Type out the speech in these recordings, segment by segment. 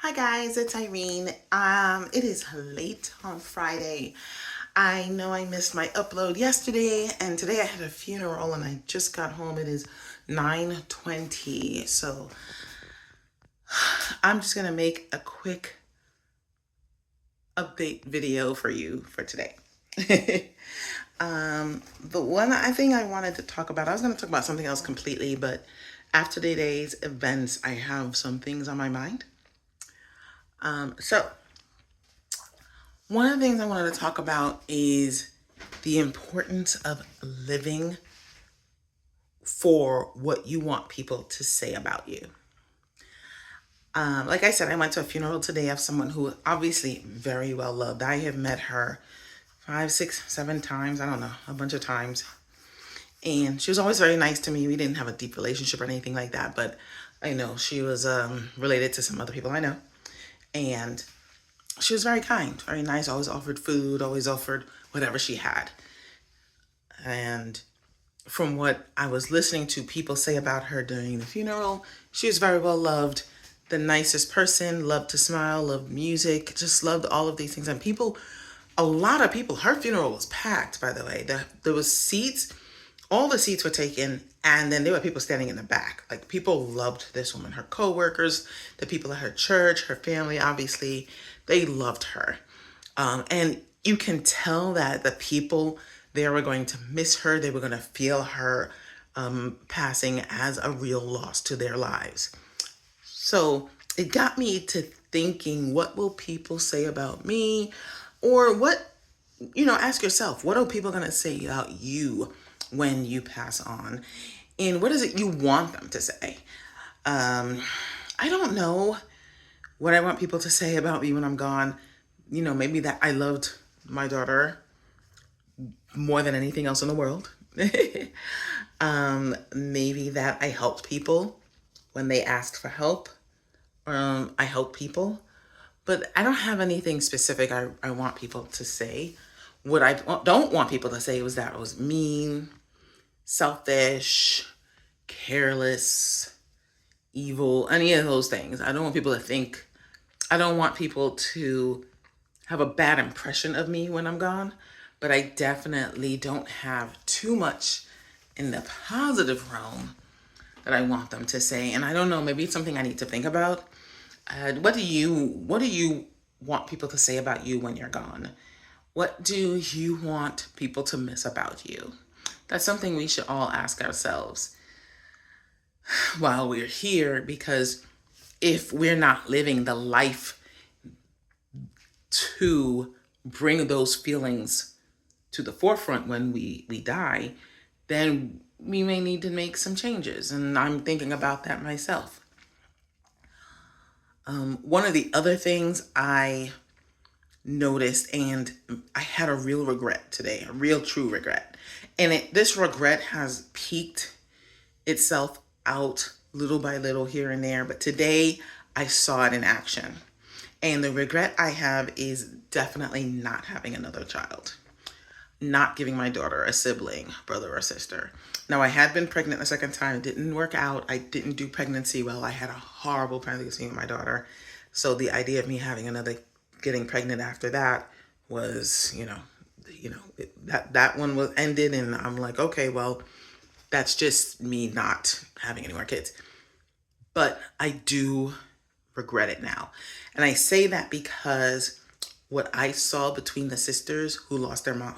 Hi guys, it's Irene. It is late on Friday. I know I missed my upload yesterday, and today I had a funeral and I just got home. It is 9:20. So I'm just gonna make a quick update video for you for today. The one I think I wanted to talk about, I was gonna talk about something else completely, but after today's events, I have some things on my mind. So one of the things I wanted to talk about is the importance of living for what you want people to say about you. Like I said, I went to a funeral today of someone who obviously very well loved. I have met her 5, 6, 7 times. I don't know, a bunch of times. And she was always very nice to me. We didn't have a deep relationship or anything like that, but I know she was related to some other people I know. And she was very kind, very nice, always offered food, always offered whatever she had. And from what I was listening to people say about her during the funeral, she was very well loved, the nicest person, loved to smile, loved music, just loved all of these things. And people, a lot of people, her funeral was packed, by the way. There was seats, all the seats were taken, and then there were people standing in the back. Like, people loved this woman, her co-workers, the people at her church, her family, obviously, they loved her. And you can tell that the people there were going to miss her. They were going to feel her passing as a real loss to their lives. So it got me to thinking, what will people say about me? Or what, ask yourself, what are people going to say about you when you pass on? And what is it you want them to say? I don't know what I want people to say about me when I'm gone. Maybe that I loved my daughter more than anything else in the world. Maybe that I helped people when they asked for help. I help people, but I don't have anything specific I want people to say. What I don't want people to say was that I was mean, selfish, careless, evil, any of those things. I don't want people to think, I don't want people to have a bad impression of me when I'm gone, but I definitely don't have too much in the positive realm that I want them to say. And I don't know, maybe it's something I need to think about. What do you want people to say about you when you're gone? What do you want people to miss about you? That's something we should all ask ourselves while we're here, because if we're not living the life to bring those feelings to the forefront when we die, then we may need to make some changes. And I'm thinking about that myself. One of the other things I noticed, and I had a real regret today, a real true regret. And this regret has peaked itself out little by little here and there. But today I saw it in action. And the regret I have is definitely not having another child, not giving my daughter a sibling, brother or sister. Now, I had been pregnant a second time. It didn't work out. I didn't do pregnancy well. I had a horrible pregnancy with my daughter. So the idea of me having another, getting pregnant after that was, that one was ended. And I'm like, okay, well, that's just me not having any more kids. But I do regret it now. And I say that because what I saw between the sisters who lost their mom,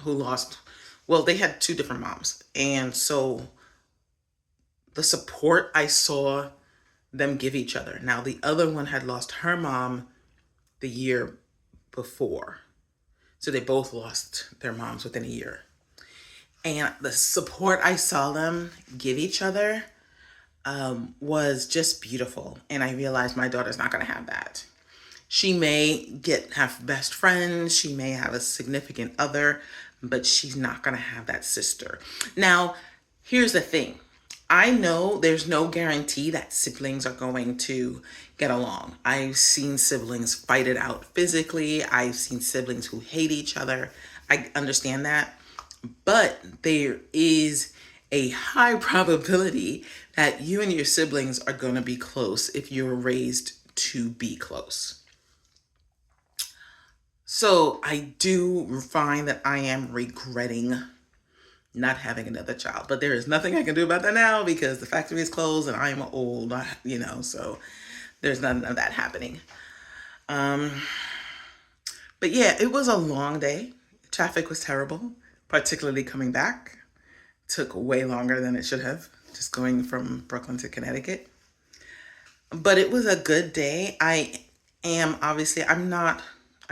well, they had two different moms. And so the support I saw them give each other. Now, the other one had lost her mom the year before. So they both lost their moms within a year. And the support I saw them give each other was just beautiful. And I realized my daughter's not going to have that. She may have best friends, she may have a significant other, but she's not going to have that sister. Now, here's the thing. I know there's no guarantee that siblings are going to get along. I've seen siblings fight it out physically. I've seen siblings who hate each other. I understand that. But there is a high probability that you and your siblings are going to be close if you're raised to be close. So I do find that I am regretting not having another child, but there is nothing I can do about that now because the factory is closed and I am old, so there's none of that happening. But yeah, it was a long day. Traffic was terrible, particularly coming back. Took way longer than it should have, just going from Brooklyn to Connecticut. But it was a good day. I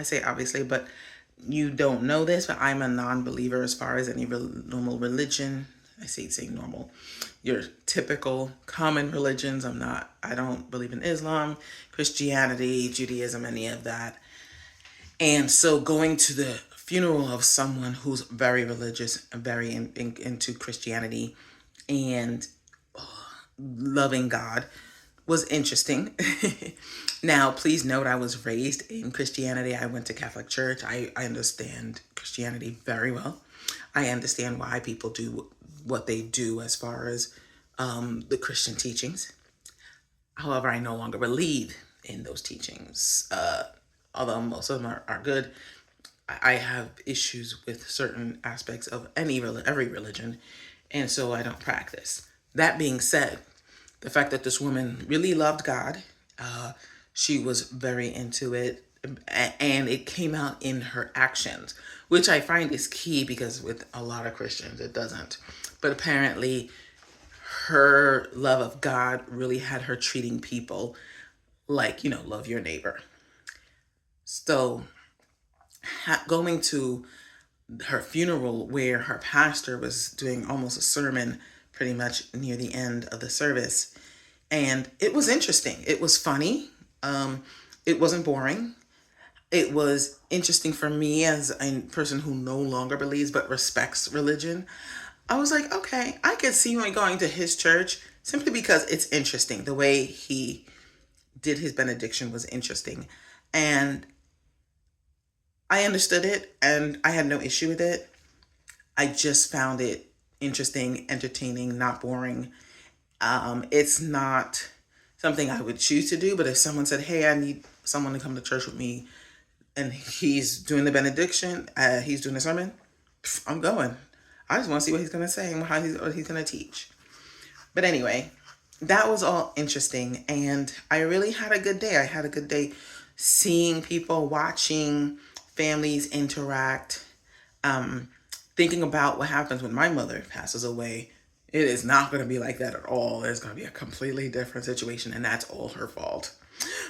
say obviously, but you don't know this, but I'm a non-believer as far as any normal religion. I say normal. Your typical common religions. I don't believe in Islam, Christianity, Judaism, any of that. And so going to the funeral of someone who's very religious and very into Christianity and loving God was interesting. Now, please note I was raised in Christianity. I went to Catholic Church. I understand Christianity very well. I understand why people do what they do as far as the Christian teachings. However, I no longer believe in those teachings. Although most of them are good, I have issues with certain aspects of every religion, and so I don't practice. That being said, the fact that this woman really loved God, she was very into it, and it came out in her actions, which I find is key because with a lot of Christians, it doesn't. But apparently, her love of God really had her treating people like, love your neighbor. So going to her funeral where her pastor was doing almost a sermon pretty much near the end of the service. And it was interesting. It was funny. It wasn't boring. It was interesting for me as a person who no longer believes but respects religion. I was like, okay, I could see me going to his church simply because it's interesting. The way he did his benediction was interesting. And I understood it and I had no issue with it. I just found it interesting, entertaining, not boring. It's not something I would choose to do, but if someone said, hey, I need someone to come to church with me and he's doing the benediction, he's doing the sermon, I'm going. I just want to see what he's going to say and what he's going to teach. But anyway, that was all interesting. And I really had a good day. I had a good day seeing people, watching families interact, thinking about what happens when my mother passes away. It is not going to be like that at all. There's going to be a completely different situation, and that's all her fault.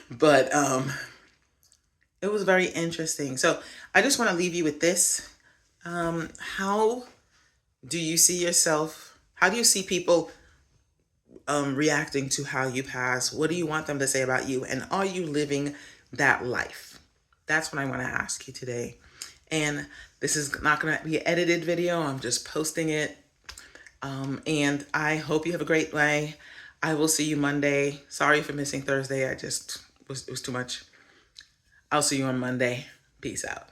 But it was very interesting. So I just want to leave you with this. How do you see yourself? How do you see people reacting to how you pass? What do you want them to say about you? And are you living that life? That's what I want to ask you today. And this is not going to be an edited video. I'm just posting it. And I hope you have a great day. I will see you Monday. Sorry for missing Thursday. It was too much. I'll see you on Monday. Peace out.